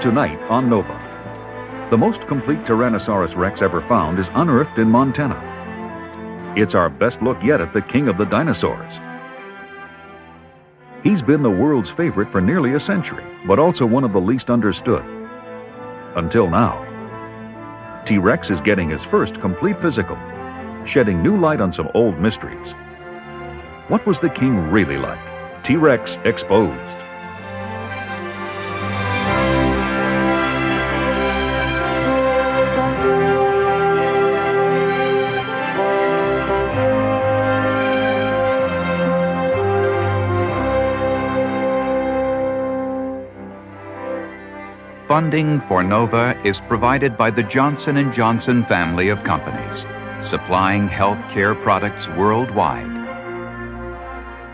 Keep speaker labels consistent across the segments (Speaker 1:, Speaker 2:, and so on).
Speaker 1: Tonight on Nova. The most complete Tyrannosaurus rex ever found is unearthed in Montana. It's our best look yet at the king of the dinosaurs. He's been the world's favorite for nearly a century, but also one of the least understood. Until now. T-Rex is getting his first complete physical, shedding new light on some old mysteries. What was the king really like? T-Rex Exposed.
Speaker 2: Funding for NOVA is provided by the Johnson & Johnson family of companies, supplying healthcare products worldwide.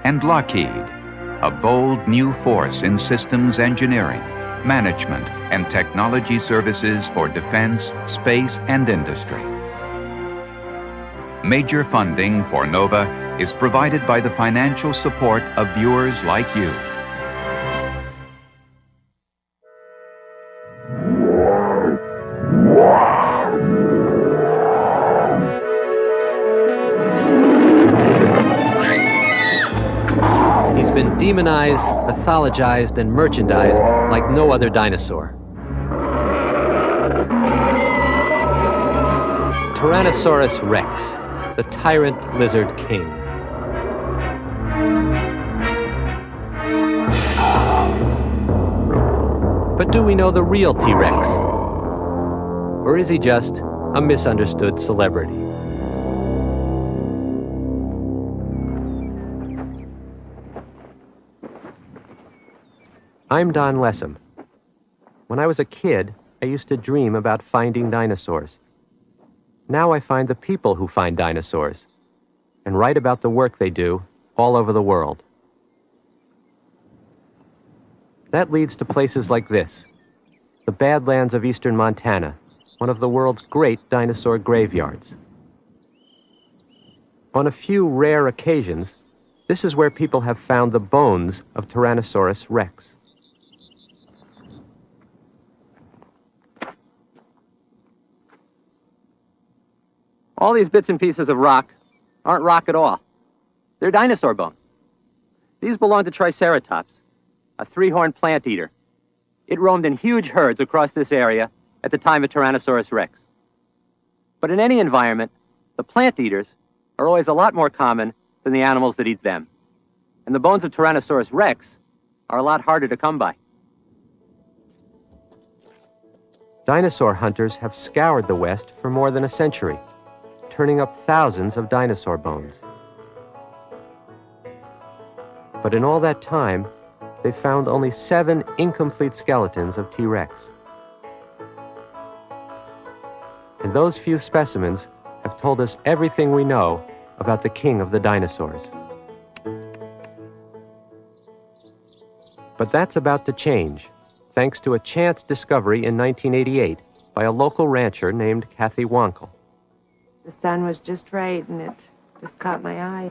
Speaker 2: And Lockheed, a bold new force in systems engineering, management, and technology services for defense, space, and industry. Major funding for NOVA is provided by the financial support of viewers like you.
Speaker 3: Demonized, mythologized, and merchandised like no other dinosaur. Tyrannosaurus rex, the tyrant lizard king. But do we know the real T-Rex? Or is he just a misunderstood celebrity? I'm Don Lessem. When I was a kid, I used to dream about finding dinosaurs. Now I find the people who find dinosaurs and write about the work they do all over the world. That leads to places like this, the Badlands of eastern Montana, one of the world's great dinosaur graveyards. On a few rare occasions, this is where people have found the bones of Tyrannosaurus rex.
Speaker 4: All these bits and pieces of rock aren't rock at all. They're dinosaur bone. These belong to Triceratops, a three-horned plant eater. It roamed in huge herds across this area at the time of Tyrannosaurus rex. But in any environment, the plant eaters are always a lot more common than the animals that eat them. And the bones of Tyrannosaurus rex are a lot harder to come by.
Speaker 3: Dinosaur hunters have scoured the West for more than a century, turning up thousands of dinosaur bones. But in all that time, they found only 7 incomplete skeletons of T-Rex. And those few specimens have told us everything we know about the king of the dinosaurs. But that's about to change, thanks to a chance discovery in 1988 by a local rancher named Kathy Wankel.
Speaker 5: The sun was just right, and it just caught my eye.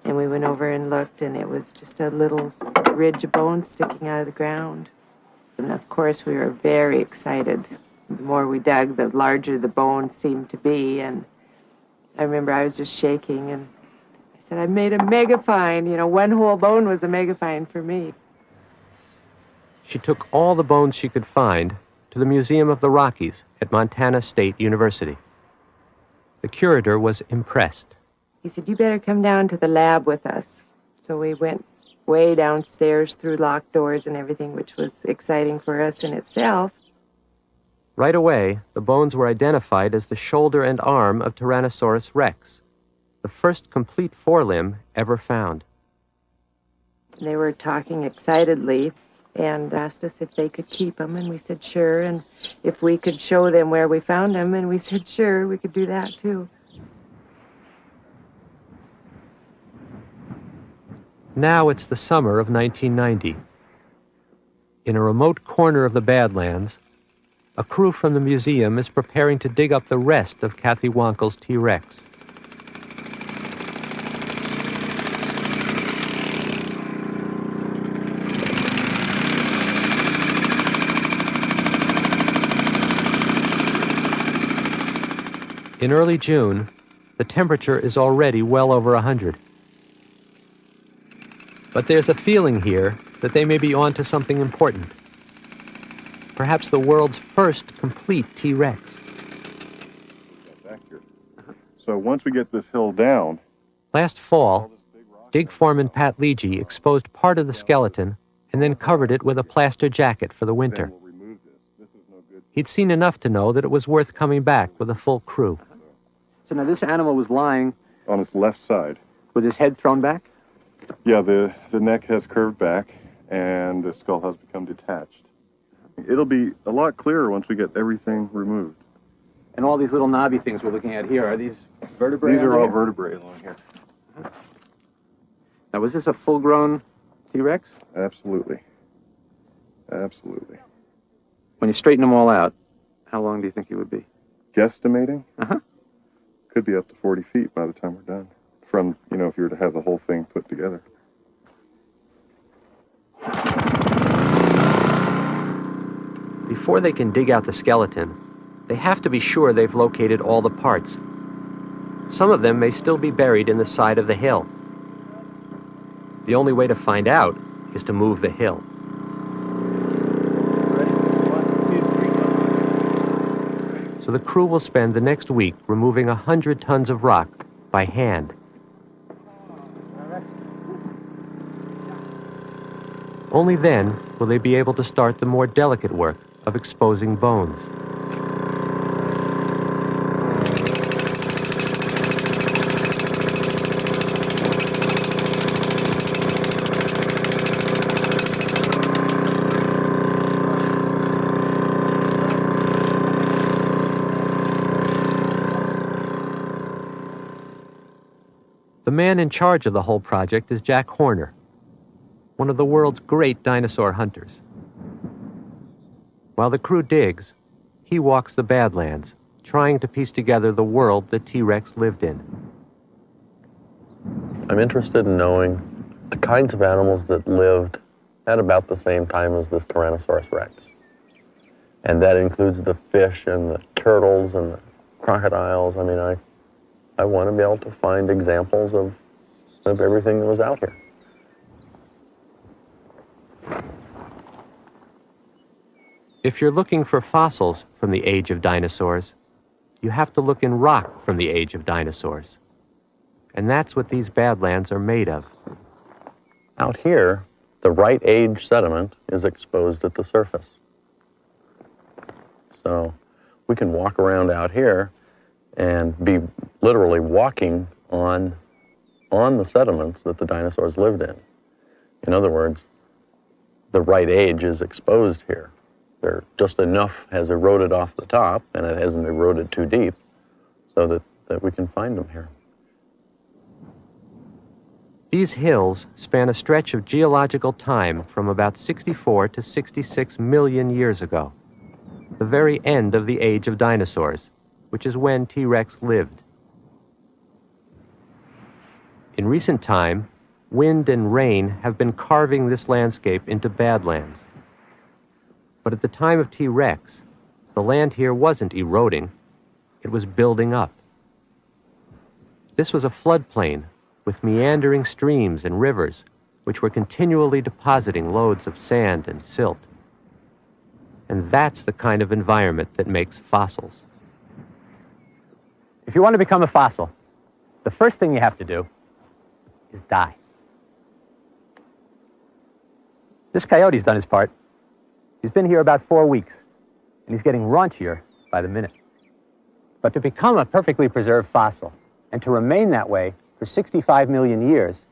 Speaker 5: And we went over and looked, and it was just a little ridge of bones sticking out of the ground. And of course, we were very excited. The more we dug, the larger the bone seemed to be. And I remember I was just shaking, and I said, I made a mega find. You know, one whole bone was a mega find for me.
Speaker 3: She took all the bones she could find to the Museum of the Rockies at Montana State University. The curator was impressed.
Speaker 5: He said, you better come down to the lab with us. So we went way downstairs through locked doors and everything, which was exciting for us in itself.
Speaker 3: Right away, the bones were identified as the shoulder and arm of Tyrannosaurus rex, the first complete forelimb ever found.
Speaker 5: They were talking excitedly and asked us if they could keep them, and we said sure, and if we could show them where we found them, and we said sure, we could do that too.
Speaker 3: Now it's the summer of 1990. In a remote corner of the Badlands, a crew from the museum is preparing to dig up the rest of Kathy Wankel's T-Rex. In early June, the temperature is already well over 100. But there's a feeling here that they may be on to something important. Perhaps the world's first complete T-Rex.
Speaker 6: Back here. So once we get this hill down,
Speaker 3: Last fall, dig foreman Pat Leegee exposed part of the skeleton and then covered it with a plaster jacket for the winter.
Speaker 6: then we'll remove this. This is no good.
Speaker 3: He'd seen enough to know that it was worth coming back with a full crew.
Speaker 4: So now this animal was lying
Speaker 6: On its left side.
Speaker 4: with his head thrown back?
Speaker 6: Yeah, the neck has curved back and the skull has become detached. It'll be a lot clearer once we get everything removed.
Speaker 4: And all these little knobby things we're looking at here, are these vertebrae?
Speaker 6: These are all
Speaker 4: under here?
Speaker 6: vertebrae along here.
Speaker 4: Now, was this a full-grown T-Rex?
Speaker 6: Absolutely. Absolutely.
Speaker 4: When you straighten them all out, how long do you think he would be?
Speaker 6: Guesstimating?
Speaker 4: Uh-huh.
Speaker 6: Could be up to 40 feet by the time we're done. From, if you were to have the whole thing put together.
Speaker 3: Before they can dig out the skeleton, they have to be sure they've located all the parts. Some of them may still be buried in the side of the hill. The only way to find out is to move the hill. So the crew will spend the next week removing 100 tons of rock by hand. Only then will they be able to start the more delicate work of exposing bones. The man in charge of the whole project is Jack Horner, one of the world's great dinosaur hunters. While the crew digs, he walks the Badlands, trying to piece together the world that T-Rex lived in.
Speaker 7: I'm interested in knowing the kinds of animals that lived at about the same time as this Tyrannosaurus rex. And that includes the fish and the turtles and the crocodiles. I mean, I want to be able to find examples of everything that was out here.
Speaker 3: If you're looking for fossils from the age of dinosaurs, you have to look in rock from the age of dinosaurs. And that's what these Badlands are made of.
Speaker 7: Out here, the right age sediment is exposed at the surface. So we can walk around out here and be literally walking on the sediments that the dinosaurs lived in. In other words, the right age is exposed here. There just enough has eroded off the top, and it hasn't eroded too deep, so that we can find them here.
Speaker 3: These hills span a stretch of geological time from about 64 to 66 million years ago, the very end of the age of dinosaurs, which is when T-Rex lived. In recent time, wind and rain have been carving this landscape into badlands. But at the time of T-Rex, the land here wasn't eroding, it was building up. This was a floodplain with meandering streams and rivers, which were continually depositing loads of sand and silt. And that's the kind of environment that makes fossils.
Speaker 4: If you want to become a fossil, the first thing you have to do is die. This coyote's done his part. He's been here about 4 weeks, and he's getting raunchier by the minute. But to become a perfectly preserved fossil, and to remain that way for 65 million years,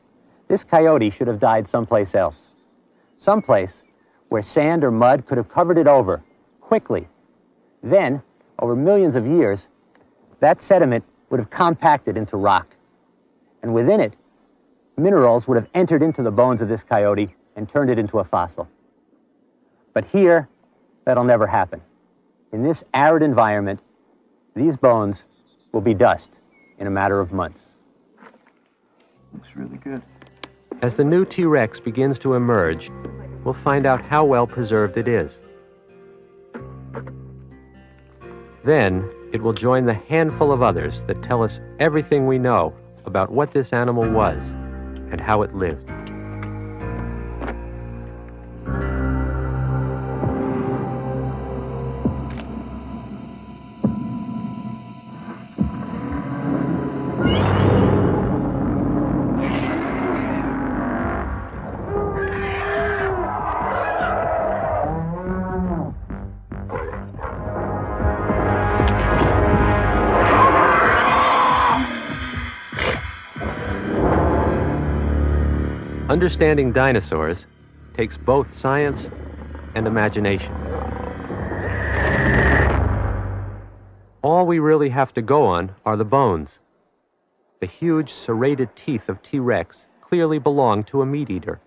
Speaker 4: this coyote should have died someplace else. Someplace where sand or mud could have covered it over quickly. Then, over millions of years, that sediment would have compacted into rock. And within it, minerals would have entered into the bones of this coyote and turned it into a fossil. But here, that'll never happen. In this arid environment, these bones will be dust in a matter of months.
Speaker 6: Looks really good.
Speaker 3: As the new T-Rex begins to emerge, we'll find out how well preserved it is. Then, it will join the handful of others that tell us everything we know about what this animal was and how it lived. Understanding dinosaurs takes both science and imagination. All we really have to go on are the bones. The huge serrated teeth of T-Rex clearly belong to a meat-eater.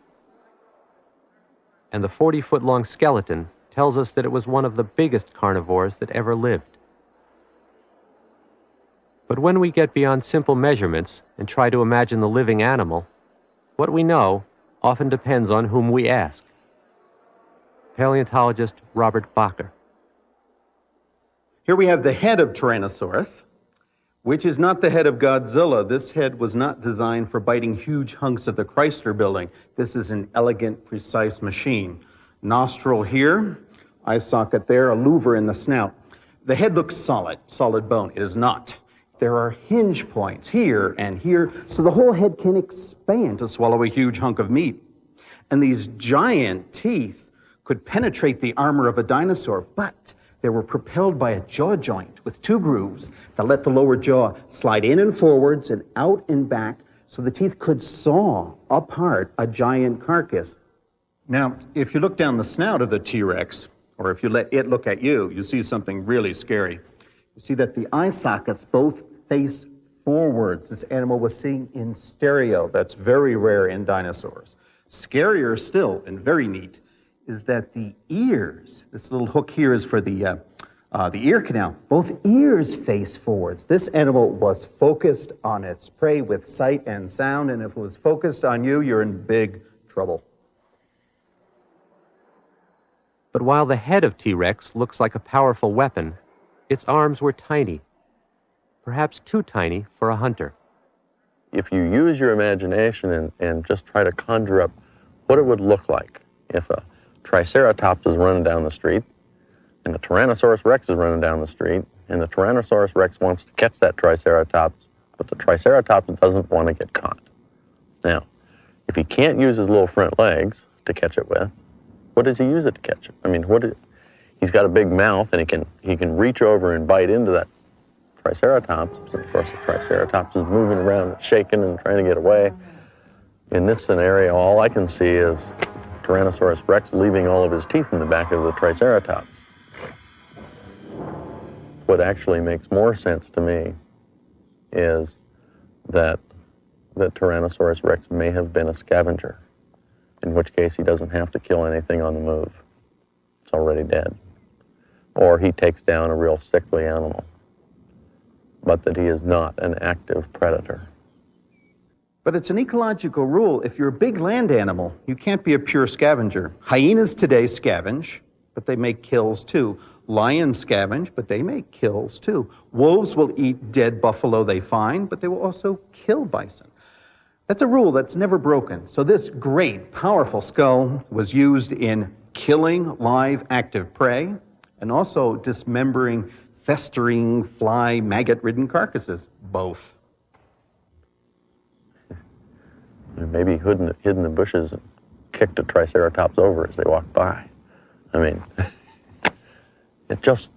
Speaker 3: And the 40-foot-long skeleton tells us that it was one of the biggest carnivores that ever lived. But when we get beyond simple measurements and try to imagine the living animal, what we know often depends on whom we ask. Paleontologist Robert Bakker.
Speaker 8: Here we have the head of Tyrannosaurus, which is not the head of Godzilla. This head was not designed for biting huge hunks of the Chrysler Building. This is an elegant, precise machine. Nostril here, eye socket there, a louver in the snout. The head looks solid bone. It is not. There are hinge points here and here, so the whole head can expand to swallow a huge hunk of meat. And these giant teeth could penetrate the armor of a dinosaur, but they were propelled by a jaw joint with two grooves that let the lower jaw slide in and forwards and out and back, so the teeth could saw apart a giant carcass. Now, if you look down the snout of the T-Rex, or if you let it look at you, you see something really scary. You see that the eye sockets both face forwards. This animal was seeing in stereo. That's very rare in dinosaurs. Scarier still, and very neat, is that the ears, this little hook here is for the ear canal, both ears face forwards. This animal was focused on its prey with sight and sound, and if it was focused on you, you're in big trouble.
Speaker 3: But while the head of T-Rex looks like a powerful weapon, its arms were tiny, perhaps too tiny for a hunter.
Speaker 7: If you use your imagination and just try to conjure up what it would look like if a Triceratops is running down the street and a Tyrannosaurus Rex is running down the street and the Tyrannosaurus Rex wants to catch that Triceratops, but the Triceratops doesn't want to get caught. Now, if he can't use his little front legs to catch it with, what does he use it to catch it? I mean, he's got a big mouth and he can reach over and bite into that Triceratops. And of course, the Triceratops is moving around and shaking and trying to get away. In this scenario, all I can see is Tyrannosaurus Rex leaving all of his teeth in the back of the Triceratops. What actually makes more sense to me is that Tyrannosaurus Rex may have been a scavenger, in which case he doesn't have to kill anything on the move. It's already dead. Or he takes down a real sickly animal, but that he is not an active predator.
Speaker 8: But it's an ecological rule. If you're a big land animal, you can't be a pure scavenger. Hyenas today scavenge, but they make kills too. Lions scavenge, but they make kills too. Wolves will eat dead buffalo they find, but they will also kill bison. That's a rule that's never broken. So this great, powerful skull was used in killing live, active prey and also dismembering festering, fly, maggot-ridden carcasses. Both.
Speaker 7: Maybe he hid in the bushes and kicked a Triceratops over as they walked by. I mean, it just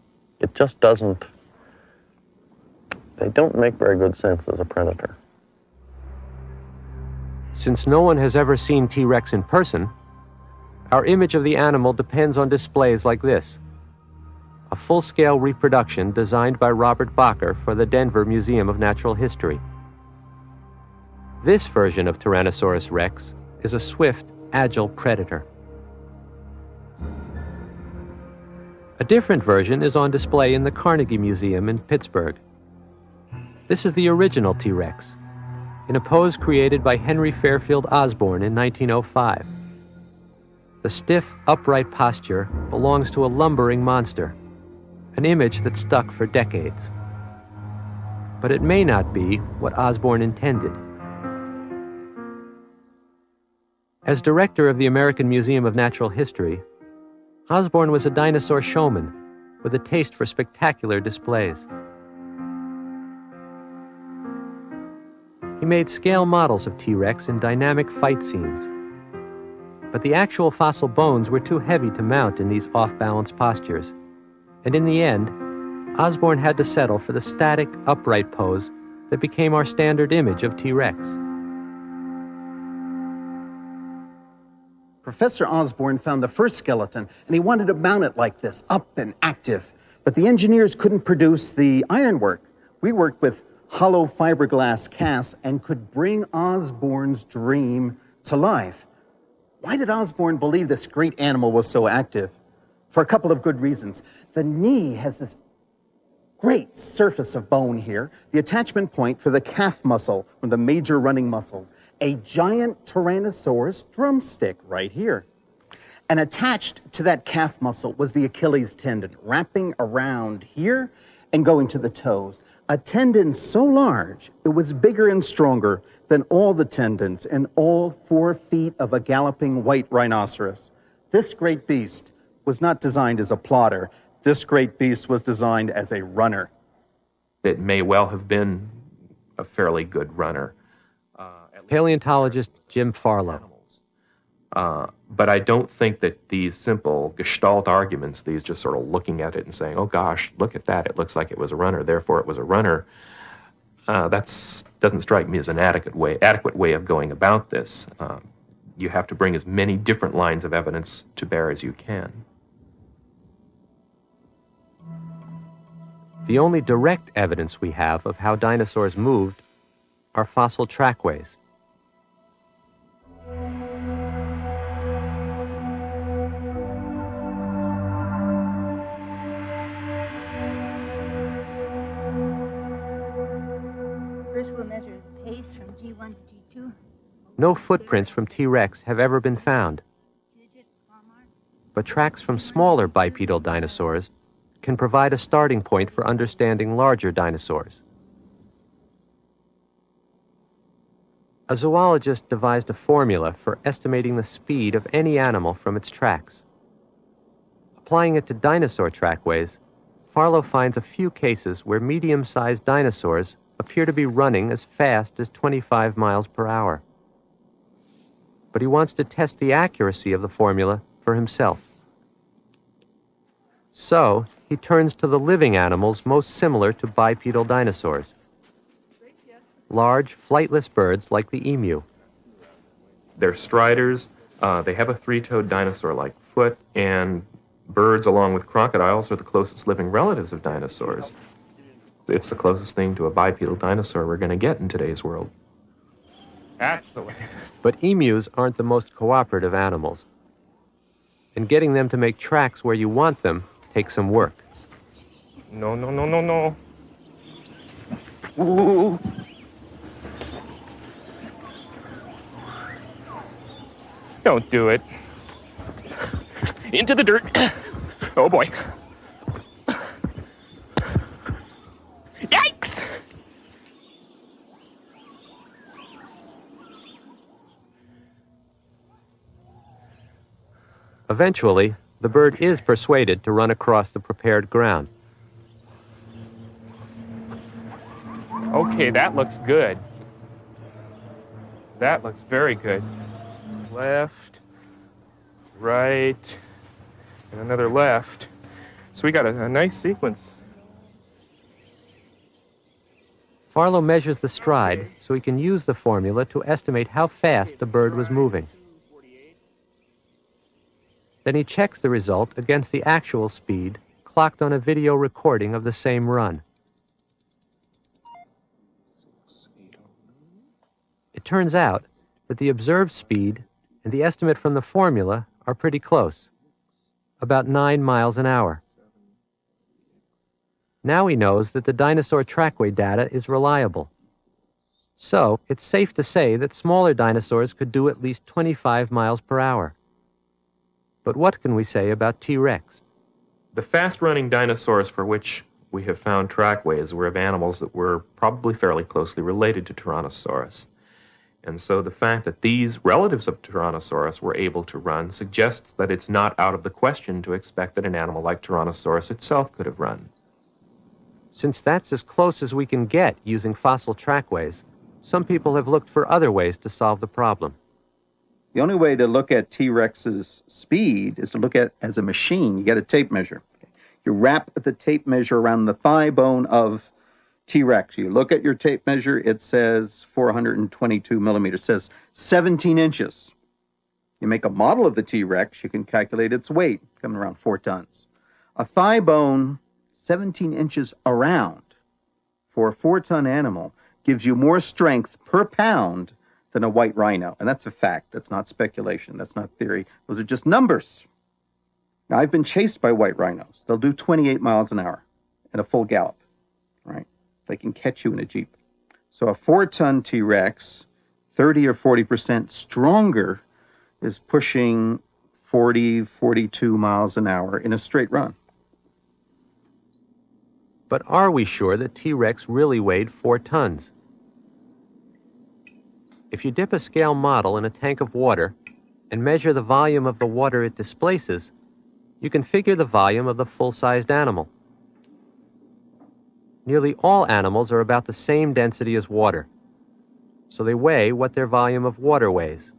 Speaker 7: doesn't, they don't make very good sense as a predator.
Speaker 3: Since no one has ever seen T-Rex in person, our image of the animal depends on displays like this. A full-scale reproduction designed by Robert Bakker for the Denver Museum of Natural History. This version of Tyrannosaurus Rex is a swift, agile predator. A different version is on display in the Carnegie Museum in Pittsburgh. This is the original T-Rex, in a pose created by Henry Fairfield Osborn in 1905. The stiff, upright posture belongs to a lumbering monster, an image that stuck for decades. But it may not be what Osborn intended. As director of the American Museum of Natural History, Osborn was a dinosaur showman with a taste for spectacular displays. He made scale models of T-Rex in dynamic fight scenes. But the actual fossil bones were too heavy to mount in these off-balance postures. And in the end, Osborn had to settle for the static, upright pose that became our standard image of T-Rex.
Speaker 8: Professor Osborn found the first skeleton, and he wanted to mount it like this, up and active. But the engineers couldn't produce the ironwork. We worked with hollow fiberglass casts and could bring Osborn's dream to life. Why did Osborn believe this great animal was so active? For a couple of good reasons. The knee has this great surface of bone here, the attachment point for the calf muscle, one of the major running muscles, a giant Tyrannosaurus drumstick right here. And attached to that calf muscle was the Achilles tendon, wrapping around here and going to the toes. A tendon so large, it was bigger and stronger than all the tendons in all 4 feet of a galloping white rhinoceros. This great beast was not designed as a plotter. This great beast was designed as a runner.
Speaker 9: It may well have been a fairly good runner.
Speaker 3: Paleontologist Jim Farlow.
Speaker 9: But I don't think that these simple gestalt arguments, these just sort of looking at it and saying, oh gosh, look at that, it looks like it was a runner, therefore it was a runner, that doesn't strike me as an adequate way of going about this. You have to bring as many different lines of evidence to bear as you can.
Speaker 3: The only direct evidence we have of how dinosaurs moved are fossil trackways.
Speaker 10: First we'll measure the pace from G1 to G2.
Speaker 3: No footprints from T-Rex have ever been found, but tracks from smaller bipedal dinosaurs can provide a starting point for understanding larger dinosaurs. A zoologist devised a formula for estimating the speed of any animal from its tracks. Applying it to dinosaur trackways, Farlow finds a few cases where medium-sized dinosaurs appear to be running as fast as 25 miles per hour. But he wants to test the accuracy of the formula for himself. So, he turns to the living animals most similar to bipedal dinosaurs. Large, flightless birds like the emu.
Speaker 9: They're striders, they have a 3-toed dinosaur-like foot, and birds, along with crocodiles, are the closest living relatives of dinosaurs. It's the closest thing to a bipedal dinosaur we're going to get in today's world. That's the way.
Speaker 3: But emus aren't the most cooperative animals. And getting them to make tracks where you want them takes some work.
Speaker 9: No. Ooh. Don't do it. Into the dirt. Oh boy. Yikes!
Speaker 3: Eventually, the bird is persuaded to run across the prepared ground.
Speaker 9: Okay, that looks good. That looks very good. Left, right, and another left. So we got a nice sequence.
Speaker 3: Farlow measures the stride so he can use the formula to estimate how fast the bird was moving. Then he checks the result against the actual speed clocked on a video recording of the same run. It turns out that the observed speed and the estimate from the formula are pretty close, about 9 miles an hour. Now he knows that the dinosaur trackway data is reliable. So it's safe to say that smaller dinosaurs could do at least 25 miles per hour. But what can we say about T-Rex?
Speaker 9: The fast-running dinosaurs for which we have found trackways where of animals that were probably fairly closely related to Tyrannosaurus. And so the fact that these relatives of Tyrannosaurus were able to run suggests that it's not out of the question to expect that an animal like Tyrannosaurus itself could have run.
Speaker 3: Since that's as close as we can get using fossil trackways, some people have looked for other ways to solve the problem.
Speaker 8: The only way to look at T-Rex's speed is to look at it as a machine. You get a tape measure. You wrap the tape measure around the thigh bone of T-Rex. You look at your tape measure, it says 422 millimeters, says 17 inches. You make a model of the T-Rex, you can calculate its weight, coming around 4 tons. A thigh bone 17 inches around for a 4-ton animal gives you more strength per pound than a white rhino. And that's a fact. That's not speculation. That's not theory. Those are just numbers. Now, I've been chased by white rhinos. They'll do 28 miles an hour in a full gallop, right? They can catch you in a Jeep. So a 4-ton T-Rex, 30 or 40% stronger, is pushing 40, 42 miles an hour in a straight run.
Speaker 3: But are we sure that T-Rex really weighed 4 tons? If you dip a scale model in a tank of water and measure the volume of the water it displaces, you can figure the volume of the full-sized animal. Nearly all animals are about the same density as water, so they weigh what their volume of water weighs.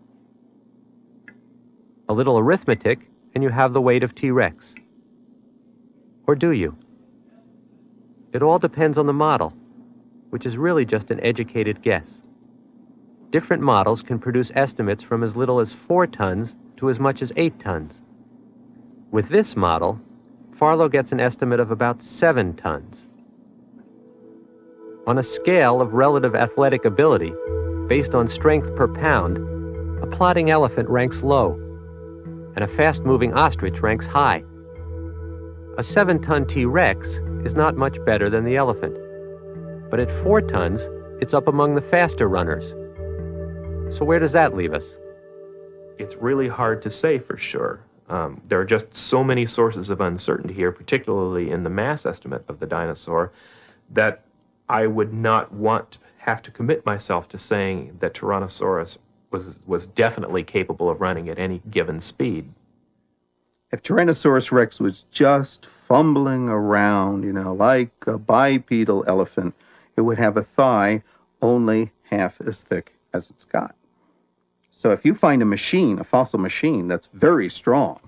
Speaker 3: A little arithmetic, and you have the weight of T-Rex. Or do you? It all depends on the model, which is really just an educated guess. Different models can produce estimates from as little as 4 tons to as much as 8 tons. With this model, Farlow gets an estimate of about 7 tons. On a scale of relative athletic ability, based on strength per pound, a plodding elephant ranks low, and a fast-moving ostrich ranks high. A 7-ton T-Rex is not much better than the elephant, but at 4 tons, it's up among the faster runners. So where does that leave us?
Speaker 9: It's really hard to say for sure. There are just so many sources of uncertainty here, particularly in the mass estimate of the dinosaur, that I would not want to have to commit myself to saying that Tyrannosaurus was definitely capable of running at any given speed.
Speaker 8: If Tyrannosaurus rex was just fumbling around, like a bipedal elephant, it would have a thigh only half as thick as it's got. So if you find a machine, a fossil machine that's very strong,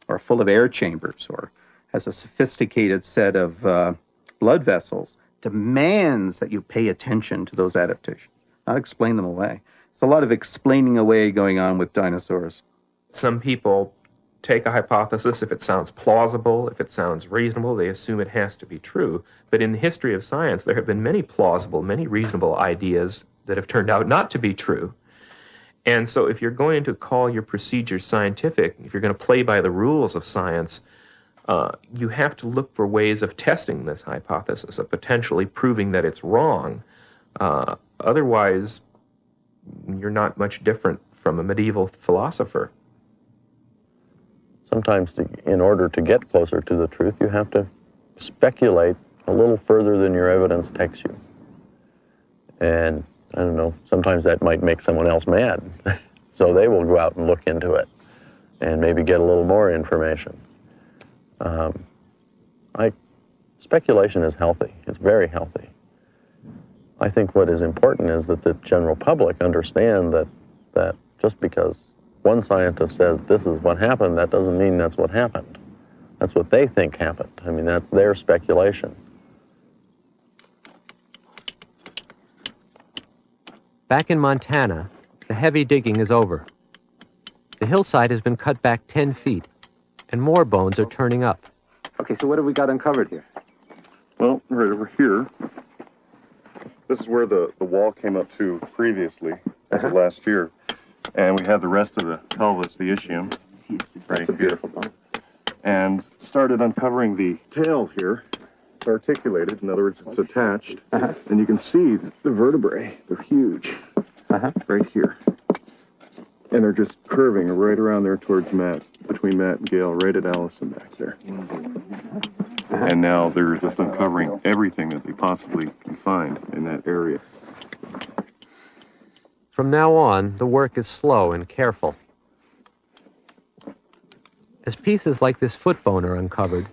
Speaker 8: or full of air chambers, or has a sophisticated set of blood vessels, demands that you pay attention to those adaptations, not explain them away. It's a lot of explaining away going on with dinosaurs.
Speaker 9: Some people take a hypothesis, if it sounds plausible, if it sounds reasonable, they assume it has to be true. But in the history of science, there have been many plausible, many reasonable ideas that have turned out not to be true. And so if you're going to call your procedures scientific, if you're going to play by the rules of science, you have to look for ways of testing this hypothesis, of potentially proving that it's wrong. Otherwise, you're not much different from a medieval philosopher.
Speaker 7: Sometimes, in order to get closer to the truth, you have to speculate a little further than your evidence takes you. And, I don't know, sometimes that might make someone else mad. So they will go out and look into it and maybe get a little more information. Speculation is healthy. It's very healthy. I think what is important is that the general public understand that just because one scientist says this is what happened, that doesn't mean that's what happened. That's what they think happened. I mean, that's their speculation.
Speaker 3: Back in Montana, the heavy digging is over. The hillside has been cut back 10 feet, and more bones are turning up.
Speaker 4: Okay, so what have we got uncovered here?
Speaker 6: Well, right over here, this is where the wall came up to previously, as of last year. And we have the rest of the pelvis, the ischium,
Speaker 4: That's a beautiful bone.
Speaker 6: and started uncovering the tail here. It's articulated, in other words, it's attached. And you can see the vertebrae, they're huge, right here. And they're just curving right around there towards Matt, between Matt and Gail, right at Allison back there. And now they're just uncovering everything that they possibly can find in that area.
Speaker 3: From now on, the work is slow and careful. As pieces like this foot bone are uncovered,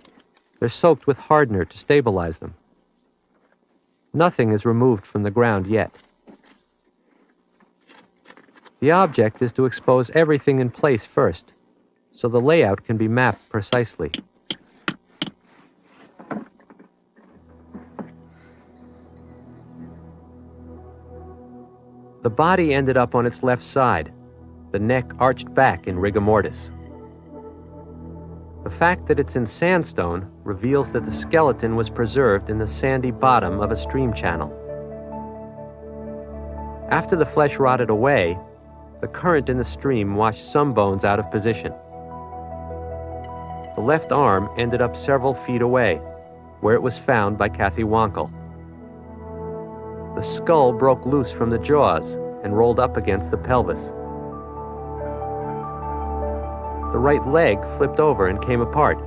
Speaker 3: they're soaked with hardener to stabilize them. Nothing is removed from the ground yet. The object is to expose everything in place first, so the layout can be mapped precisely. The body ended up on its left side, the neck arched back in rigor mortis. The fact that it's in sandstone reveals that the skeleton was preserved in the sandy bottom of a stream channel. After the flesh rotted away, the current in the stream washed some bones out of position. The left arm ended up several feet away, where it was found by Kathy Wankel. The skull broke loose from the jaws and rolled up against the pelvis. The right leg flipped over and came apart.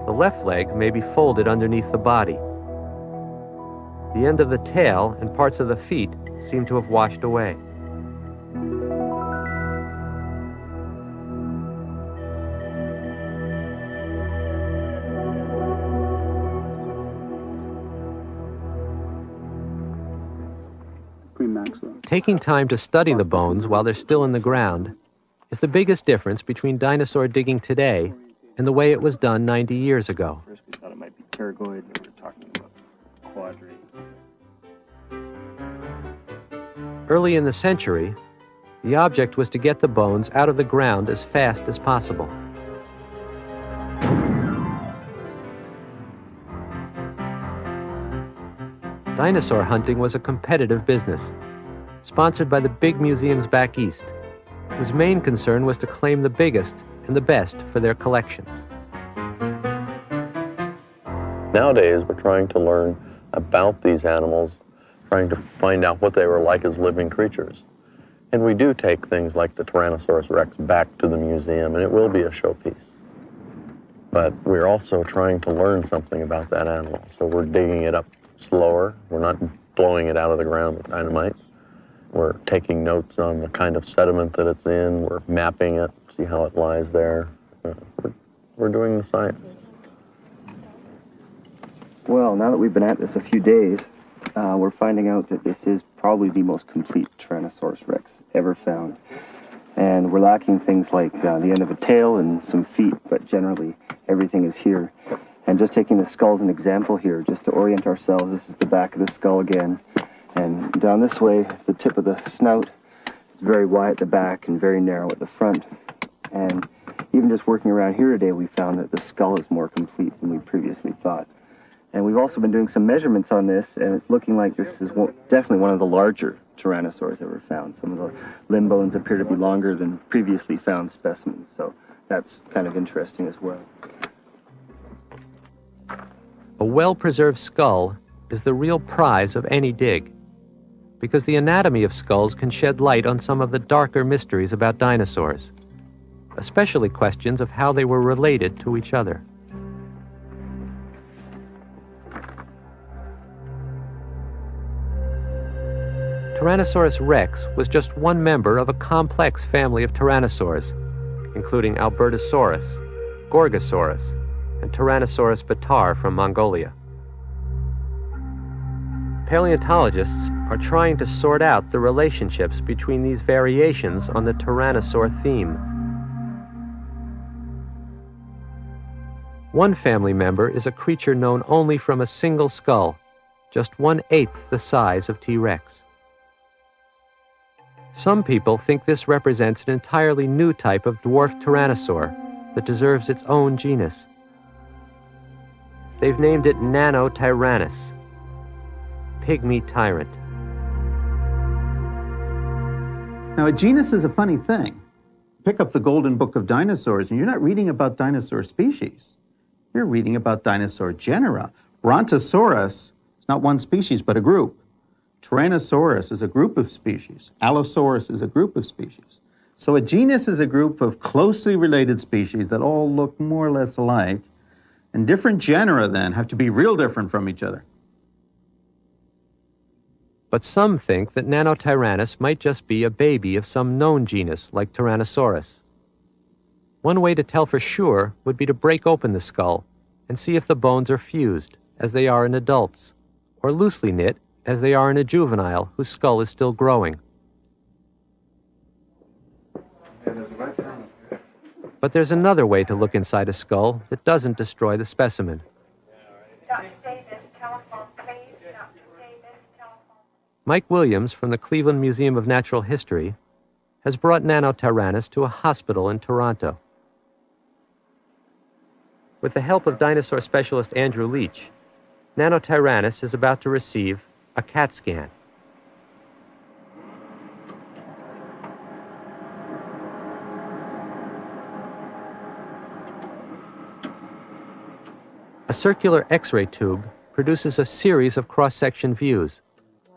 Speaker 3: The left leg may be folded underneath the body. The end of the tail and parts of the feet seem to have washed away. Taking time to study the bones while they're still in the ground is the biggest difference between dinosaur digging today and the way it was done 90 years ago.
Speaker 6: First we thought it might be pterygoid, and we were talking about quadrate.
Speaker 3: Early in the century, the object was to get the bones out of the ground as fast as possible. Dinosaur hunting was a competitive business, sponsored by the big museums back east, whose main concern was to claim the biggest and the best for their collections.
Speaker 7: Nowadays, we're trying to learn about these animals, trying to find out what they were like as living creatures. And we do take things like the Tyrannosaurus rex back to the museum, and it will be a showpiece. But we're also trying to learn something about that animal, so we're digging it up slower. We're not blowing it out of the ground with dynamite. We're taking notes on the kind of sediment that it's in. We're mapping it, see how it lies there. We're doing the science.
Speaker 11: Well, now that we've been at this a few days, we're finding out that this is probably the most complete Tyrannosaurus rex ever found. And we're lacking things like the end of a tail and some feet, but generally everything is here. And just taking the skull as an example here, just to orient ourselves, this is the back of the skull again. And down this way is the tip of the snout. It's very wide at the back and very narrow at the front. And even just working around here today, we found that the skull is more complete than we previously thought. And we've also been doing some measurements on this, and it's looking like this is definitely one of the larger Tyrannosaurs ever found. Some of the limb bones appear to be longer than previously found specimens, so that's kind of interesting as well.
Speaker 3: A well-preserved skull is the real prize of any dig, because the anatomy of skulls can shed light on some of the darker mysteries about dinosaurs, especially questions of how they were related to each other. Tyrannosaurus rex was just one member of a complex family of tyrannosaurs, including Albertosaurus, Gorgosaurus, and Tyrannosaurus bataar from Mongolia. Paleontologists are trying to sort out the relationships between these variations on the tyrannosaur theme. One family member is a creature known only from a single skull, just 1/8 the size of T. rex. Some people think this represents an entirely new type of dwarf tyrannosaur that deserves its own genus. They've named it Nanotyrannus, pygmy tyrant.
Speaker 8: Now, a genus is a funny thing. Pick up the Golden Book of Dinosaurs, and you're not reading about dinosaur species. You're reading about dinosaur genera. Brontosaurus is not one species, but a group. Tyrannosaurus is a group of species. Allosaurus is a group of species. So a genus is a group of closely related species that all look more or less alike. And different genera, then, have to be real different from each other.
Speaker 3: But some think that Nanotyrannus might just be a baby of some known genus like Tyrannosaurus. One way to tell for sure would be to break open the skull and see if the bones are fused, as they are in adults, or loosely knit, as they are in a juvenile whose skull is still growing. But there's another way to look inside a skull that doesn't destroy the specimen.
Speaker 12: Dr. Davis, telephone, please. Dr. Davis, telephone.
Speaker 3: Mike Williams from the Cleveland Museum of Natural History has brought Nanotyrannus to a hospital in Toronto. With the help of dinosaur specialist Andrew Leach, Nanotyrannus is about to receive a CAT scan. A circular X-ray tube produces a series of cross-section views,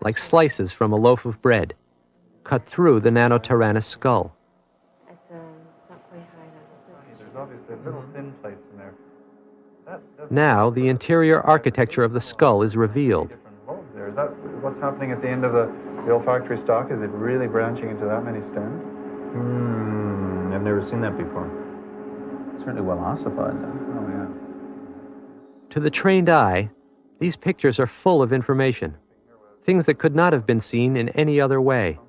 Speaker 3: like slices from a loaf of bread, cut through the Nanotyrannus skull.
Speaker 5: It's not quite high enough, isn't it?
Speaker 13: There's obviously little thin plates in there.
Speaker 3: Now, the interior architecture of the skull is revealed.
Speaker 13: Different lobes there. Is that what's happening at the end of the olfactory stalk? Is it really branching into that many stems?
Speaker 8: I've never seen that before. Certainly well ossified.
Speaker 13: Oh, yeah.
Speaker 3: To the trained eye, these pictures are full of information, things that could not have been seen in any other way.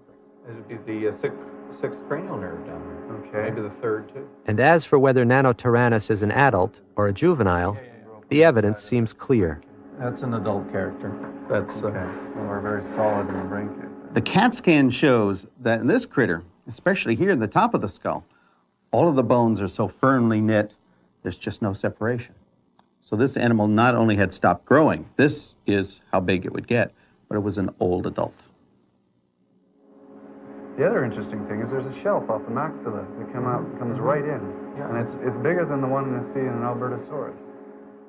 Speaker 8: It would be the sixth cranial nerve down there.
Speaker 13: Okay.
Speaker 8: Maybe the third, too.
Speaker 3: And as for whether Nanotyrannus is an adult or a juvenile, the evidence seems clear.
Speaker 8: That's an adult character. That's
Speaker 13: Okay. Well, we're very solid in the brain case.
Speaker 8: The CAT scan shows that in this critter, especially here in the top of the skull, all of the bones are so firmly knit, there's just no separation. So this animal not only had stopped growing, this is how big it would get, but it was an old adult.
Speaker 13: The other interesting thing is there's a shelf off the maxilla that comes right in. Yeah. And it's bigger than the one you see in an Albertosaurus.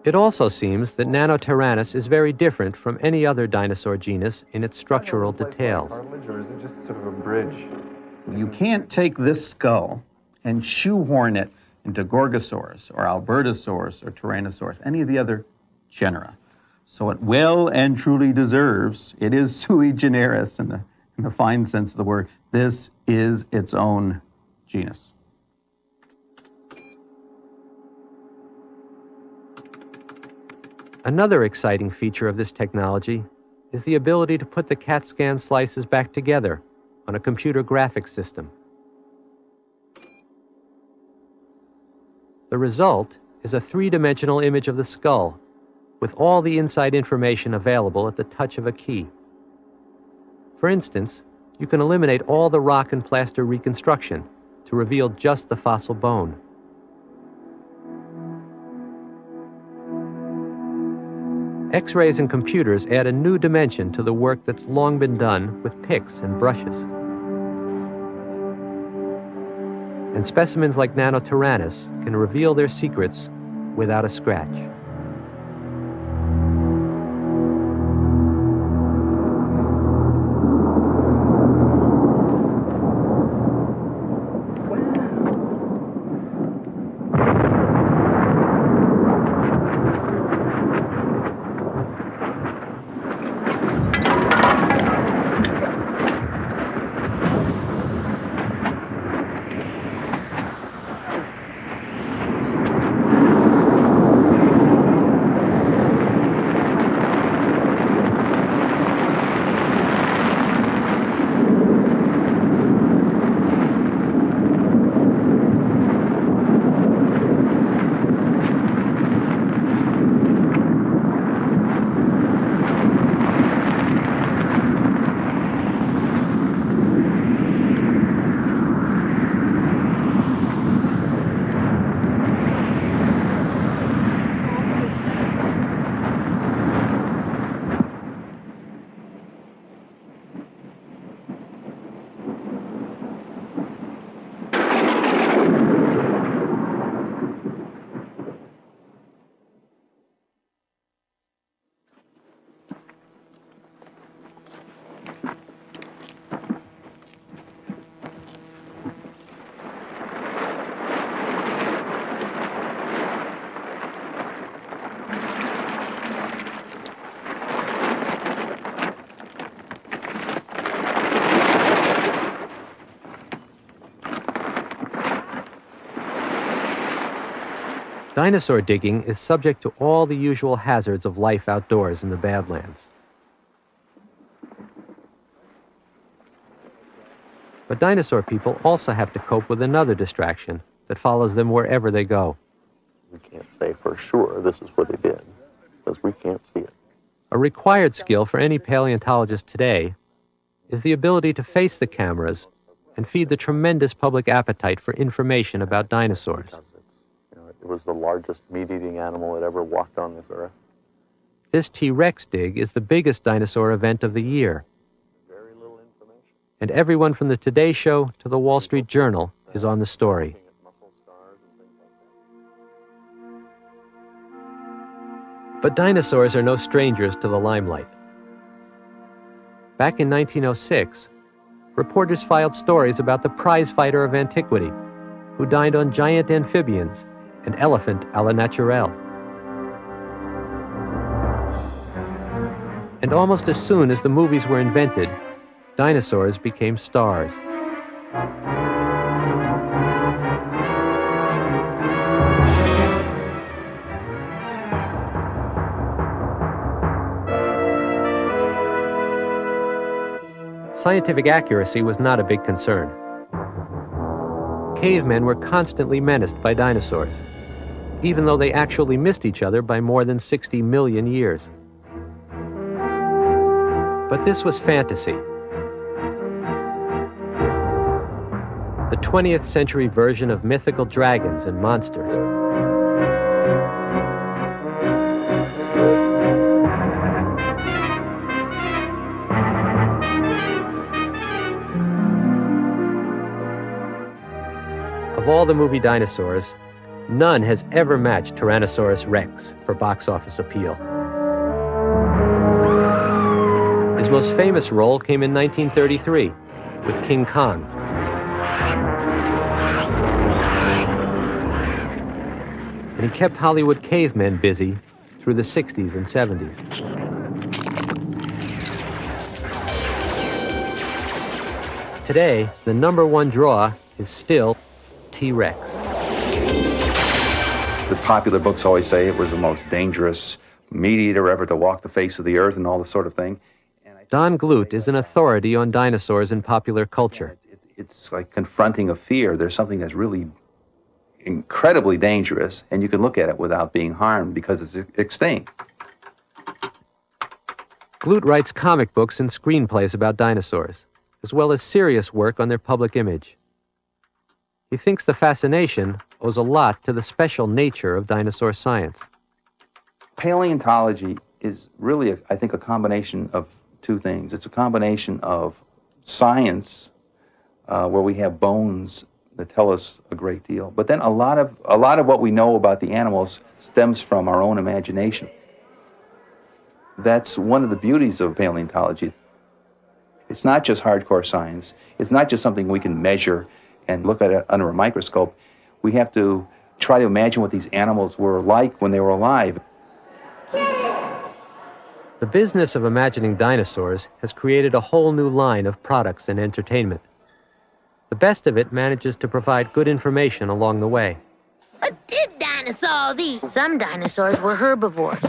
Speaker 3: It also seems that Nanotyrannus is very different from any other dinosaur genus in its structural details.
Speaker 13: Cartilage, or is it just sort of a bridge?
Speaker 8: You can't take this skull and shoehorn it into Gorgosaurus or Albertosaurus or Tyrannosaurus, any of the other genera. So it well and truly deserves, it is sui generis in the fine sense of the word. This is its own genus.
Speaker 3: Another exciting feature of this technology is the ability to put the CAT scan slices back together on a computer graphics system. The result is a three-dimensional image of the skull, with all the inside information available at the touch of a key. For instance, you can eliminate all the rock and plaster reconstruction to reveal just the fossil bone. X-rays and computers add a new dimension to the work that's long been done with picks and brushes. And specimens like Nanotyrannus can reveal their secrets without a scratch. Dinosaur digging is subject to all the usual hazards of life outdoors in the Badlands. But dinosaur people also have to cope with another distraction that follows them wherever they go.
Speaker 7: We can't say for sure this is what they did, because we can't see it.
Speaker 3: A required skill for any paleontologist today is the ability to face the cameras and feed the tremendous public appetite for information about dinosaurs.
Speaker 7: It was the largest meat-eating animal that ever walked on this earth.
Speaker 3: This T-Rex dig is the biggest dinosaur event of the year.
Speaker 7: Very little information.
Speaker 3: And everyone from the Today Show to the Wall Street Journal is on the story. But dinosaurs are no strangers to the limelight. Back in 1906, reporters filed stories about the prizefighter of antiquity, who dined on giant amphibians and elephant a la naturelle. And almost as soon as the movies were invented, dinosaurs became stars. Scientific accuracy was not a big concern. Cavemen were constantly menaced by dinosaurs, even though they actually missed each other by more than 60 million years. But this was fantasy. The 20th century version of mythical dragons and monsters. Of all the movie dinosaurs, none has ever matched Tyrannosaurus rex for box office appeal. His most famous role came in 1933 with King Kong. And he kept Hollywood cavemen busy through the 60s and 70s. Today, the number one draw is still T-Rex.
Speaker 14: The popular books always say it was the most dangerous meat eater ever to walk the face of the earth and all this sort of thing.
Speaker 3: Don Glut is an authority on dinosaurs in popular culture.
Speaker 14: It's like confronting a fear. There's something that's really incredibly dangerous, and you can look at it without being harmed because it's extinct.
Speaker 3: Glut writes comic books and screenplays about dinosaurs, as well as serious work on their public image. He thinks the fascination owes a lot to the special nature of dinosaur science.
Speaker 14: Paleontology is really, I think, a combination of two things. It's a combination of science, where we have bones that tell us a great deal, but then a lot of what we know about the animals stems from our own imagination. That's one of the beauties of paleontology. It's not just hardcore science. It's not just something we can measure and look at it under a microscope. We have to try to imagine what these animals were like when they were alive.
Speaker 3: The business of imagining dinosaurs has created a whole new line of products and entertainment. The best of it manages to provide good information along the way.
Speaker 15: What did dinosaurs eat? Some dinosaurs were herbivores.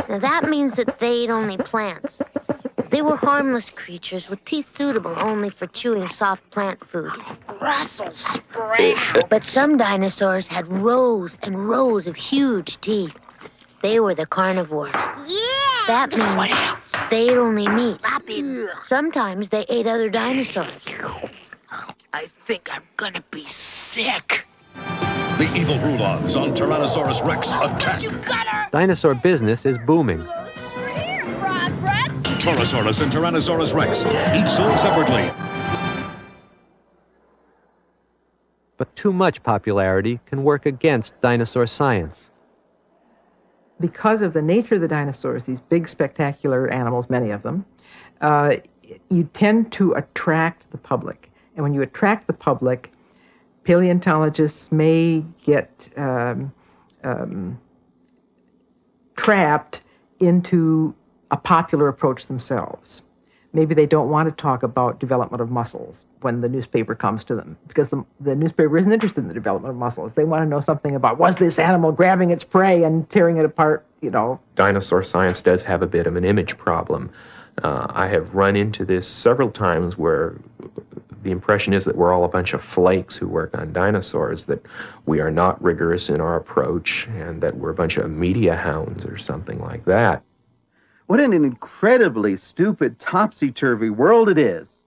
Speaker 15: Now that means that they ate only plants. They were harmless creatures with teeth suitable only for chewing soft plant food. Brussels sprout. But some dinosaurs had rows and rows of huge teeth. They were the carnivores. Yeah! That means they ate only meat. Sometimes they ate other dinosaurs.
Speaker 16: I think I'm gonna be sick.
Speaker 17: The evil Rulons on Tyrannosaurus Rex attack.
Speaker 3: Dinosaur business is booming.
Speaker 17: Torosaurus and Tyrannosaurus Rex, each sold separately.
Speaker 3: But too much popularity can work against dinosaur science.
Speaker 18: Because of the nature of the dinosaurs, these big, spectacular animals, many of them, you tend to attract the public. And when you attract the public, paleontologists may get trapped into a popular approach themselves. Maybe they don't want to talk about development of muscles when the newspaper comes to them, because the newspaper isn't interested in the development of muscles. They want to know something about, was this animal grabbing its prey and tearing it apart,
Speaker 9: Dinosaur science does have a bit of an image problem. I have run into this several times where the impression is that we're all a bunch of flakes who work on dinosaurs, that we are not rigorous in our approach, and that we're a bunch of media hounds or something like that.
Speaker 8: What an incredibly stupid, topsy-turvy world it is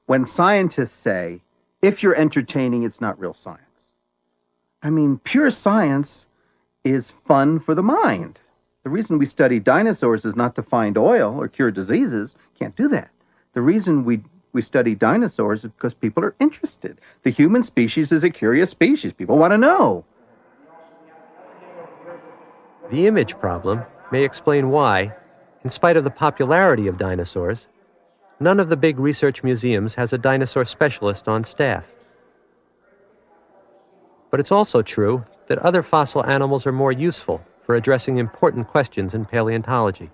Speaker 8: when scientists say, if you're entertaining, it's not real science. I mean, pure science is fun for the mind. The reason we study dinosaurs is not to find oil or cure diseases. Can't do that. The reason we study dinosaurs is because people are interested. The human species is a curious species. People want to know.
Speaker 3: The image problem may explain why, in spite of the popularity of dinosaurs, none of the big research museums has a dinosaur specialist on staff. But it's also true that other fossil animals are more useful for addressing important questions in paleontology.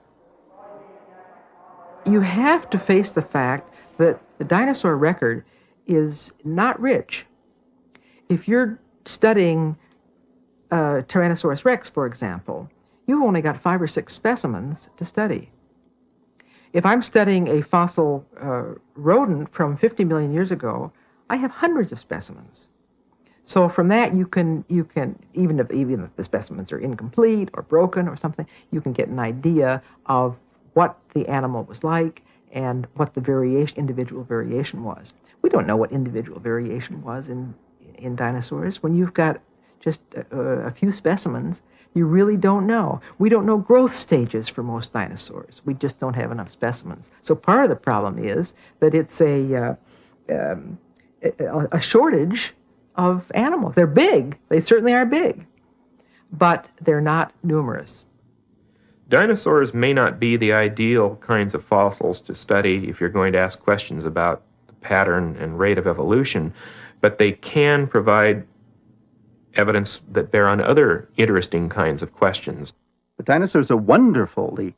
Speaker 18: You have to face the fact that the dinosaur record is not rich. If you're studying Tyrannosaurus rex, for example, you've only got 5 or 6 specimens to study. If I'm studying a fossil rodent from 50 million years ago, I have hundreds of specimens. So from that, you can even if the specimens are incomplete or broken or something, you can get an idea of what the animal was like and what the individual variation was. We don't know what individual variation was in dinosaurs. When you've got just a few specimens, you really don't know. We don't know growth stages for most dinosaurs. We just don't have enough specimens. So part of the problem is that it's a shortage of animals. They're big. They certainly are big, but they're not numerous.
Speaker 9: Dinosaurs may not be the ideal kinds of fossils to study if you're going to ask questions about the pattern and rate of evolution, but they can provide evidence that bear on other interesting kinds of questions.
Speaker 8: But dinosaurs are wonderfully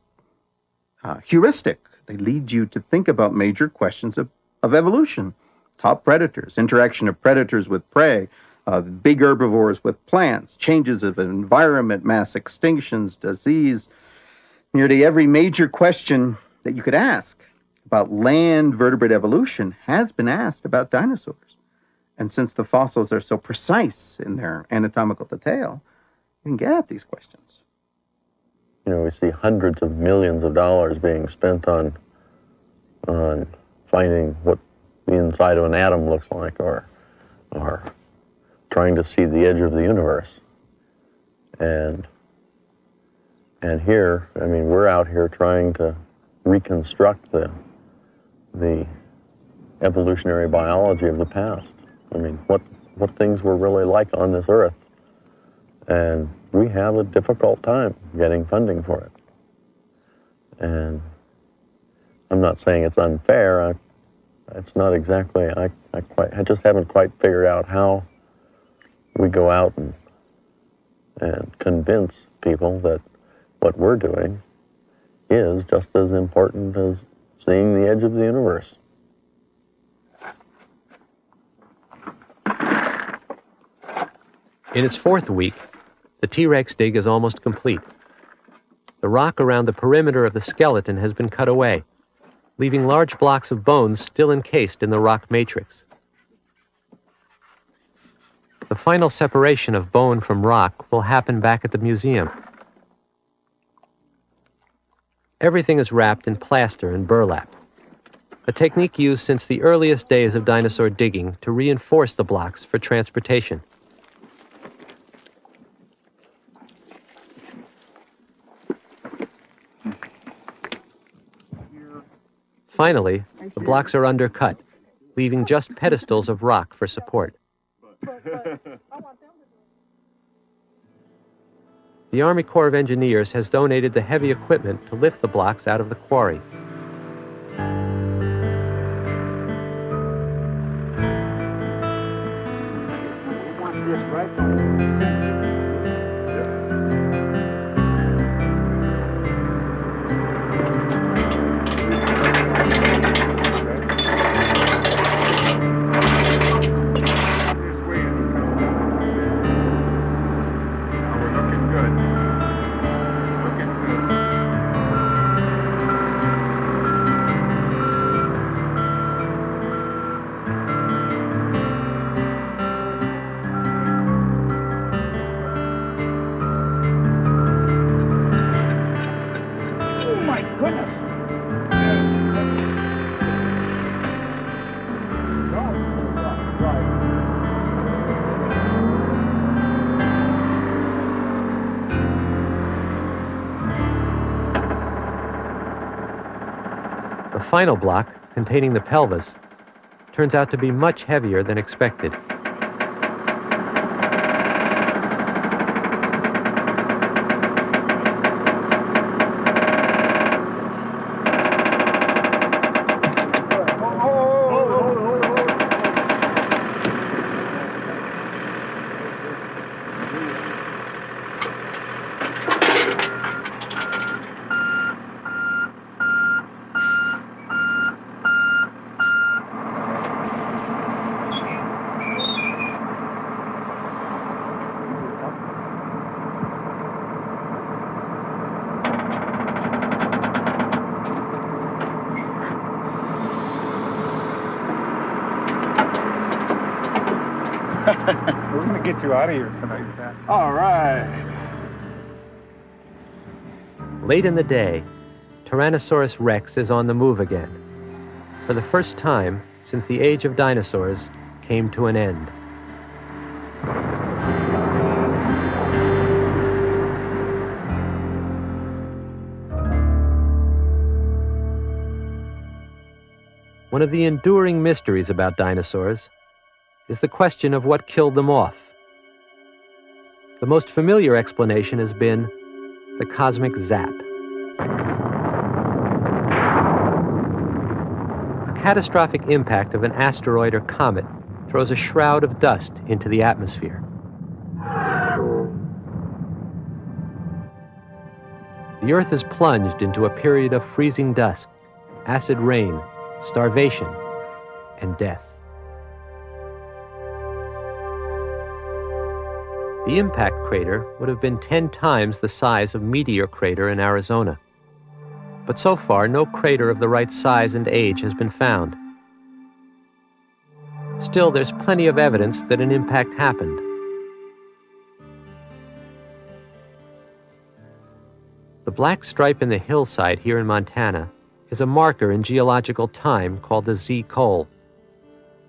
Speaker 8: heuristic. They lead you to think about major questions of evolution. Top predators, interaction of predators with prey, big herbivores with plants, changes of environment, mass extinctions, disease. Nearly every major question that you could ask about land vertebrate evolution has been asked about dinosaurs. And since the fossils are so precise in their anatomical detail, you can get at these questions.
Speaker 7: We see hundreds of millions of dollars being spent on finding what the inside of an atom looks like, or trying to see the edge of the universe. And here, we're out here trying to reconstruct the evolutionary biology of the past. What things were really like on this earth. And we have a difficult time getting funding for it. And I'm not saying it's unfair. It's not exactly, I just haven't quite figured out how we go out and convince people that what we're doing is just as important as seeing the edge of the universe.
Speaker 3: In its 4th week, the T-Rex dig is almost complete. The rock around the perimeter of the skeleton has been cut away, leaving large blocks of bones still encased in the rock matrix. The final separation of bone from rock will happen back at the museum. Everything is wrapped in plaster and burlap, a technique used since the earliest days of dinosaur digging to reinforce the blocks for transportation. Finally, the blocks are undercut, leaving just pedestals of rock for support. The Army Corps of Engineers has donated the heavy equipment to lift the blocks out of the quarry. final block, containing the pelvis, turns out to be much heavier than expected.
Speaker 13: We're going to get you out of here tonight, Pat. All right.
Speaker 3: Late in the day, Tyrannosaurus rex is on the move again, for the first time since the age of dinosaurs came to an end. One of the enduring mysteries about dinosaurs is the question of what killed them off. The most familiar explanation has been the cosmic zap. A catastrophic impact of an asteroid or comet throws a shroud of dust into the atmosphere. The Earth is plunged into a period of freezing dusk, acid rain, starvation, and death. The impact crater would have been 10 times the size of Meteor Crater in Arizona. But so far, no crater of the right size and age has been found. Still, there's plenty of evidence that an impact happened. The black stripe in the hillside here in Montana is a marker in geological time called the Z-Col.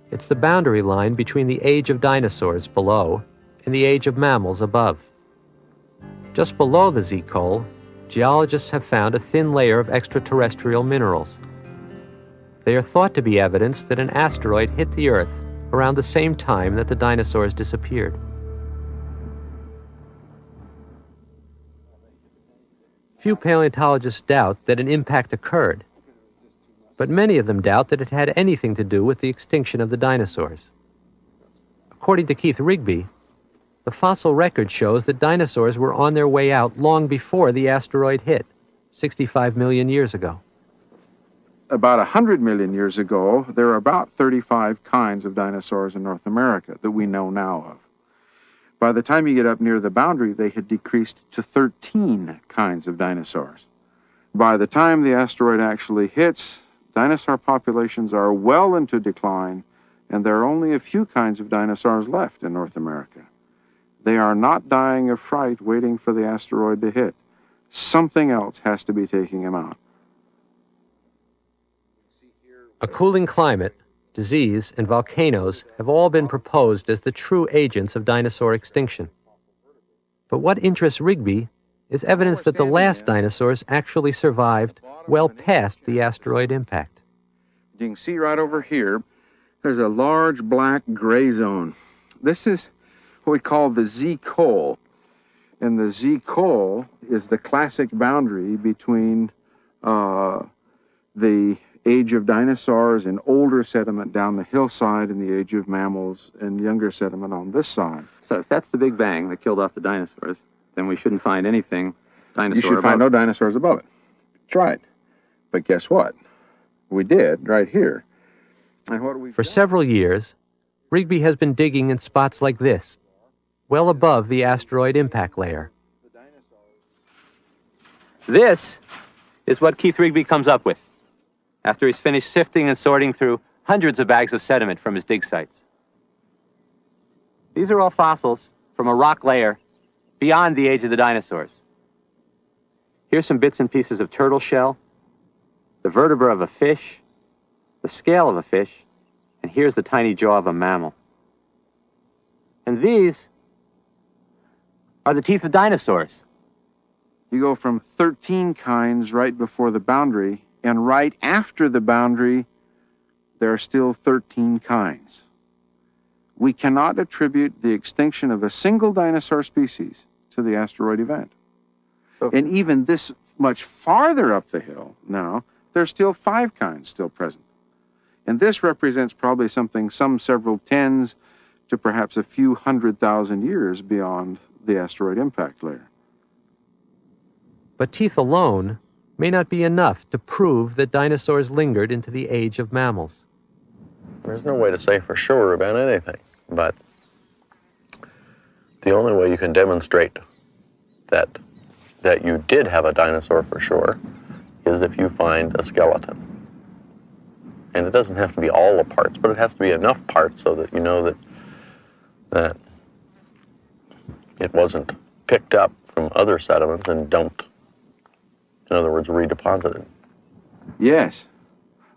Speaker 3: It's the boundary line between the age of dinosaurs below and the age of mammals above. Just below the Z-Col, geologists have found a thin layer of extraterrestrial minerals. They are thought to be evidence that an asteroid hit the Earth around the same time that the dinosaurs disappeared. Few paleontologists doubt that an impact occurred, but many of them doubt that it had anything to do with the extinction of the dinosaurs. According to Keith Rigby, the fossil record shows that dinosaurs were on their way out long before the asteroid hit, 65 million years ago.
Speaker 19: About 100 million years ago, there are about 35 kinds of dinosaurs in North America that we know now of. By the time you get up near the boundary, they had decreased to 13 kinds of dinosaurs. By the time the asteroid actually hits, dinosaur populations are well into decline, and there are only a few kinds of dinosaurs left in North America. They are not dying of fright waiting for the asteroid to hit. Something else has to be taking them out.
Speaker 3: A cooling climate, disease, and volcanoes have all been proposed as the true agents of dinosaur extinction. But what interests Rigby is evidence that the last dinosaurs actually survived well past the asteroid impact.
Speaker 19: You can see right over here, there's a large black gray zone. This is what we call the Z-Col. And the Z-Col is the classic boundary between the age of dinosaurs and older sediment down the hillside and the age of mammals and younger sediment on this side.
Speaker 4: So if that's the Big Bang that killed off the dinosaurs, then we shouldn't find anything dinosaur
Speaker 19: You should
Speaker 4: above
Speaker 19: find no dinosaurs above it. That's right. But guess what? We did right here. And what do we
Speaker 3: For several years, Rigby has been digging in spots like this, well above the asteroid impact layer.
Speaker 4: This is what Keith Rigby comes up with after he's finished sifting and sorting through hundreds of bags of sediment from his dig sites. These are all fossils from a rock layer beyond the age of the dinosaurs. Here's some bits and pieces of turtle shell, the vertebra of a fish, the scale of a fish, and here's the tiny jaw of a mammal. And these are the teeth of dinosaurs.
Speaker 19: You go from 13 kinds right before the boundary And right after the boundary, there are still 13 kinds. We cannot attribute the extinction of a single dinosaur species to the asteroid event. And even this much farther up the hill now, there's still 5 kinds still present. And this represents probably some several tens to perhaps a few 100,000 years beyond the asteroid impact layer.
Speaker 3: But teeth alone may not be enough to prove that dinosaurs lingered into the age of mammals.
Speaker 7: There's no way to say for sure about anything, but the only way you can demonstrate that you did have a dinosaur for sure is if you find a skeleton. And it doesn't have to be all the parts, but it has to be enough parts so that you know that it wasn't picked up from other sediments and dumped. In other words, redeposited.
Speaker 19: Yes.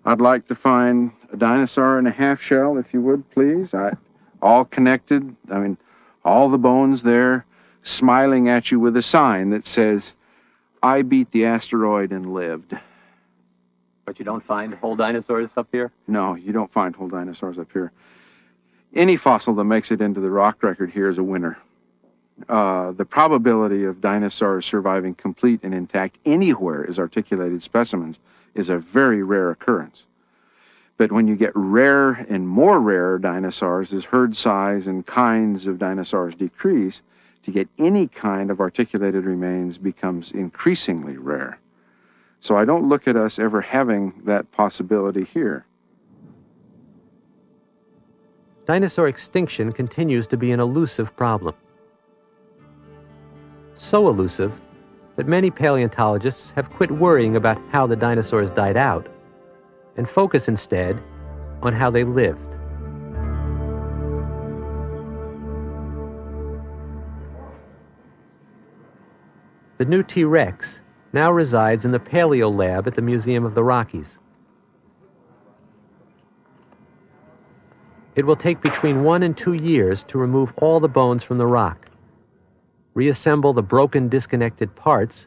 Speaker 19: I'd like to find a dinosaur in a half shell, if you would, please. All connected. I mean, all the bones there, smiling at you with a sign that says, "I beat the asteroid and lived."
Speaker 4: But you don't find whole dinosaurs up here?
Speaker 19: No, you don't find whole dinosaurs up here. Any fossil that makes it into the rock record here is a winner. The probability of dinosaurs surviving complete and intact anywhere as articulated specimens is a very rare occurrence. But when you get rare and more rare dinosaurs, as herd size and kinds of dinosaurs decrease, to get any kind of articulated remains becomes increasingly rare. So I don't look at us ever having that possibility here.
Speaker 3: Dinosaur extinction continues to be an elusive problem. So elusive that many paleontologists have quit worrying about how the dinosaurs died out and focus instead on how they lived. The new T-Rex now resides in the Paleo Lab at the Museum of the Rockies. It will take between 1 and 2 years to remove all the bones from the rock, reassemble the broken, disconnected parts,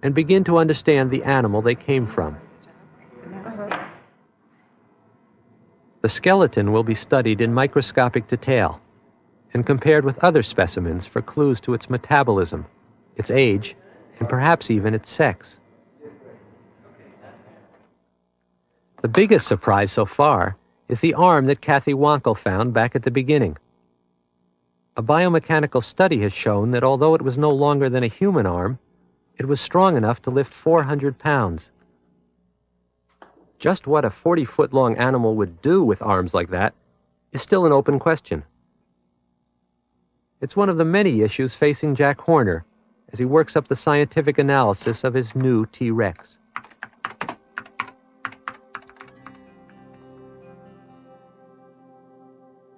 Speaker 3: and begin to understand the animal they came from. The skeleton will be studied in microscopic detail and compared with other specimens for clues to its metabolism, its age, and perhaps even its sex. The biggest surprise so far is the arm that Kathy Wankel found back at the beginning. A biomechanical study has shown that although it was no longer than a human arm, it was strong enough to lift 400 pounds. Just what a 40-foot-long animal would do with arms like that is still an open question. It's one of the many issues facing Jack Horner as he works up the scientific analysis of his new T-Rex.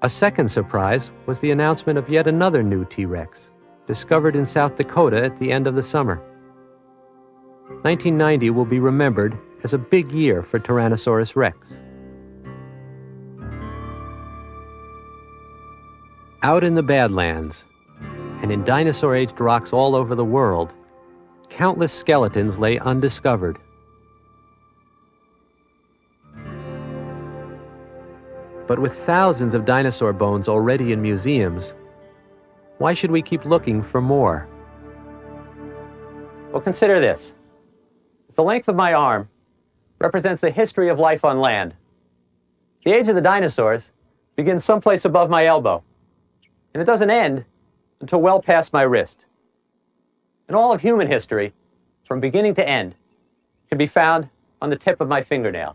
Speaker 3: A second surprise was the announcement of yet another new T-Rex, discovered in South Dakota at the end of the summer. 1990 will be remembered as a big year for Tyrannosaurus rex. Out in the Badlands, and in dinosaur-aged rocks all over the world, countless skeletons lay undiscovered. But with thousands of dinosaur bones already in museums, why should we keep looking for more?
Speaker 4: Well, consider this. If the length of my arm represents the history of life on land, the age of the dinosaurs begins someplace above my elbow, and it doesn't end until well past my wrist. And all of human history, from beginning to end, can be found on the tip of my fingernail.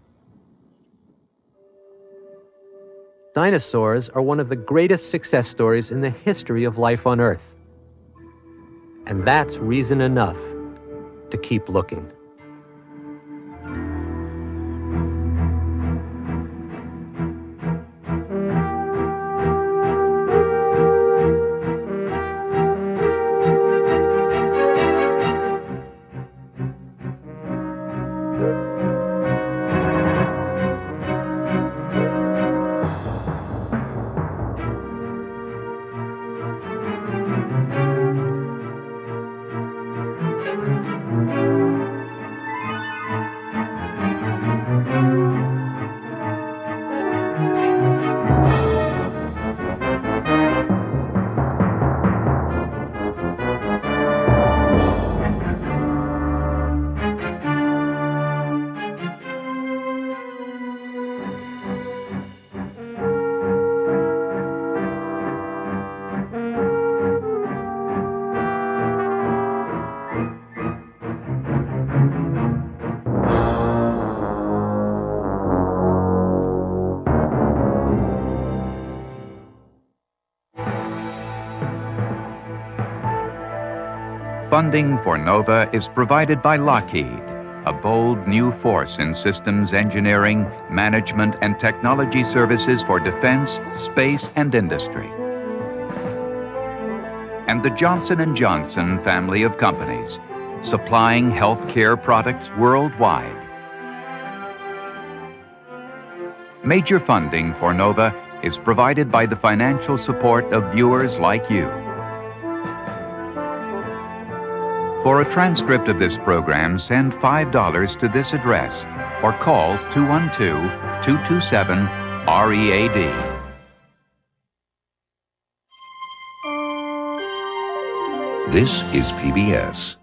Speaker 3: Dinosaurs are one of the greatest success stories in the history of life on Earth. And that's reason enough to keep looking.
Speaker 2: Funding for NOVA is provided by Lockheed, a bold new force in systems engineering, management, and technology services for defense, space, and industry. And the Johnson & Johnson family of companies, supplying healthcare products worldwide. Major funding for NOVA is provided by the financial support of viewers like you. For a transcript of this program, send $5 to this address or call 212-227-READ.
Speaker 17: This is PBS.